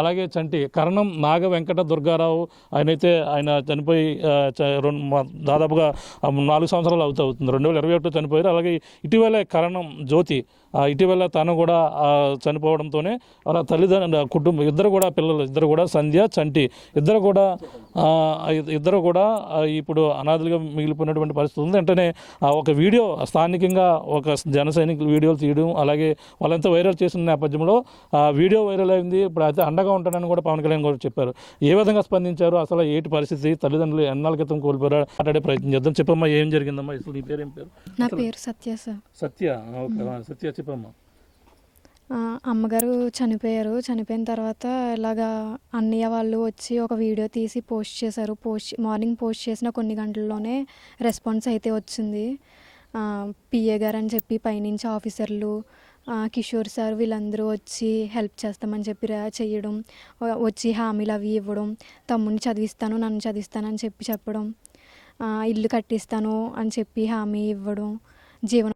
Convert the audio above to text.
అలాగే చంటి కరణం నాగ వెంకట దుర్గారావు ఆయన చనిపోయి దాదాపుగా 4 సంవత్సరాలు అవుతుంది. 2021 చనిపోయారు. అలాగే ఇటీవలే కరణం జ్యోతి ఇటీవల తను కూడా చనిపోవడంతోనే వాళ్ళ తల్లిదండ్రుల కుటుంబం పిల్లలు ఇద్దరు కూడా సంధ్య చంటి ఇద్దరు కూడా ఇప్పుడు అనాథలుగా మిగిలిపోయినటువంటి పరిస్థితి ఉంది. వెంటనే ఒక వీడియో స్థానికంగా ఒక జన సైనికులు వీడియోలు తీయడం, అలాగే వాళ్ళంతా వైరల్ చేసిన నేపథ్యంలో వీడియో వైరల్ అయింది. ఇప్పుడు అయితే అండగా ఉంటానని కూడా పవన్ కళ్యాణ్ కూడా చెప్పారు. ఏ విధంగా స్పందించారు, అసలు ఏంటి పరిస్థితి, తల్లిదండ్రులు ఎన్నాళ్ళ క్రితం కోల్పోయారు, మాట్లాడే ప్రయత్నం చేద్దాం. చెప్పమ్మా, ఏం జరిగిందమ్మా? అసలు నీ పేరు ఏం పేరు? నా పేరు సత్య సార్. సత్య, ఓకే. సత్య చెప్పమ్మా. అమ్మగారు చనిపోయిన తర్వాత ఇలాగా అన్నయ్య వాళ్ళు వచ్చి ఒక వీడియో తీసి పోస్ట్ చేశారు. మార్నింగ్ పోస్ట్ చేసిన కొన్ని గంటల్లోనే రెస్పాన్స్ అయితే వచ్చింది. పిఏ గారు అని చెప్పి పైనుంచి ఆఫీసర్లు, కిషోర్ సార్ వీళ్ళందరూ వచ్చి హెల్ప్ చేస్తామని చెప్పి చేయడం, వచ్చి హామీలు అవి ఇవ్వడం, తమ్ముడిని చదివిస్తాను నన్ను చదివిస్తానని చెప్పడం, ఇల్లు కట్టిస్తాను అని చెప్పి హామీ ఇవ్వడం, జీవనం